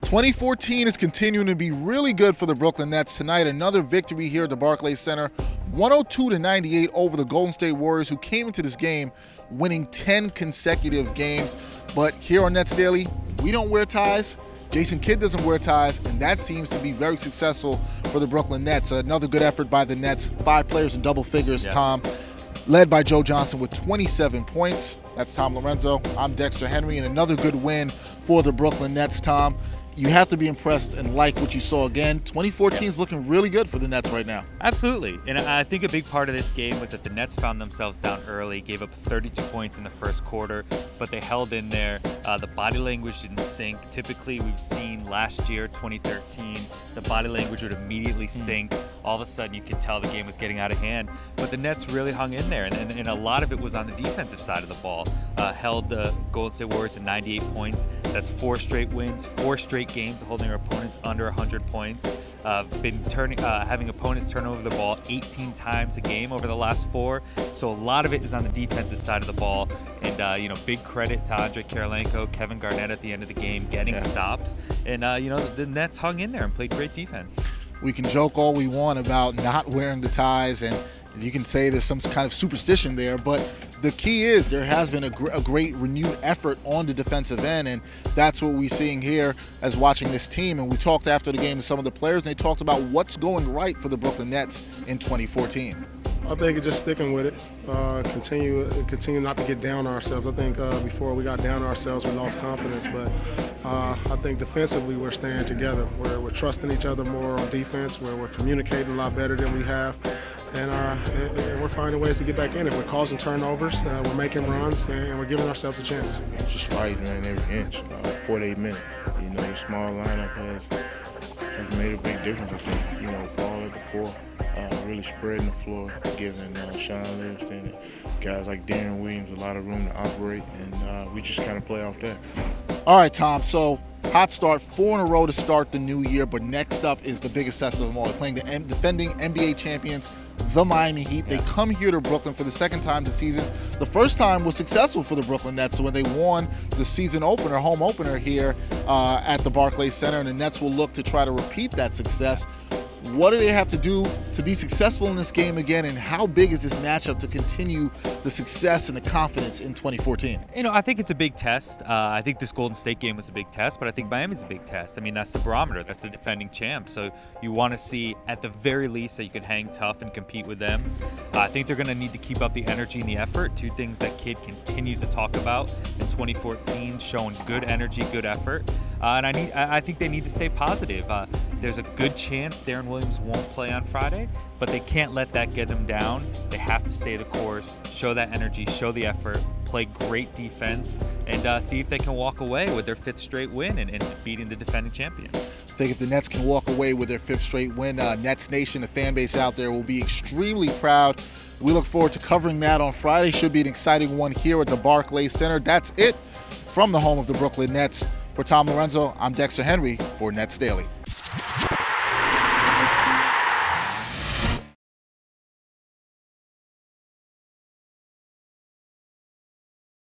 2014 is continuing to be really good for the Brooklyn Nets. Tonight, another victory here at the Barclays Center, 102-98 over the Golden State Warriors, who came into this game winning 10 consecutive games. But here on Nets Daily, we don't wear ties. Jason Kidd doesn't wear ties, and that seems to be very successful for the Brooklyn Nets. Another good effort by the Nets. 5 players in double figures, Tom, led by Joe Johnson with 27 points. That's Tom Lorenzo. I'm Dexter Henry, and another good win for the Brooklyn Nets, Tom. You have to be impressed and like what you saw again. 2014 is looking really good for the Nets right now. Absolutely. And I think a big part of this game was that the Nets found themselves down early, gave up 32 points in the first quarter, but they held in there. The body language didn't sink. Typically, we've seen last year, 2013, the body language would immediately sink. All of a sudden, you could tell the game was getting out of hand. But the Nets really hung in there, and a lot of it was on the defensive side of the ball. Held the Golden State Warriors at 98 points. That's 4 straight wins, 4 straight games holding our opponents under 100 points. Having opponents turn over the ball 18 times a game over the last 4. So a lot of it is on the defensive side of the ball. And big credit to Andre Kirilenko, Kevin Garnett at the end of the game getting stops. And the Nets hung in there and played great defense. We can joke all we want about not wearing the ties, and you can say there's some kind of superstition there, but the key is there has been a great renewed effort on the defensive end, and that's what we're seeing here as watching this team. And we talked after the game to some of the players, and they talked about what's going right for the Brooklyn Nets in 2014. I think it's just sticking with it, continue not to get down on ourselves. I think before we got down on ourselves, we lost confidence, but I think defensively we're staying together. We're trusting each other more on defense, where we're communicating a lot better than we have, and we're finding ways to get back in it. We're causing turnovers, we're making runs, and we're giving ourselves a chance. Just fighting in every inch, 48 minutes. The small lineup has made a big difference, I think. Paul at the 4. Really spreading the floor, giving Sean Livingston and guys like Darren Williams a lot of room to operate, and we just kind of play off that. All right, Tom, so hot start, 4 in a row to start the new year, but next up is the biggest test of them all. They're playing the defending NBA champions, the Miami Heat. They come here to Brooklyn for the second time this season. The first time was successful for the Brooklyn Nets, so when they won the season opener, home opener here at the Barclays Center, and the Nets will look to try to repeat that success. What do they have to do to be successful in this game again, and how big is this matchup to continue the success and the confidence in 2014? I think it's a big test. I think this Golden State game was a big test, but I think Miami's a big test. I mean, that's the barometer. That's the defending champ. So you want to see, at the very least, that you can hang tough and compete with them. I think they're going to need to keep up the energy and the effort, 2 things that Kidd continues to talk about in 2014, showing good energy, good effort. And I think they need to stay positive. There's a good chance Darren Williams won't play on Friday, but they can't let that get them down. They have to stay the course, show that energy, show the effort, play great defense, and see if they can walk away with their 5th straight win and beating the defending champion. I think if the Nets can walk away with their 5th straight win, Nets Nation, the fan base out there, will be extremely proud. We look forward to covering that on Friday. Should be an exciting one here at the Barclays Center. That's it from the home of the Brooklyn Nets. For Tom Lorenzo, I'm Dexter Henry for Nets Daily.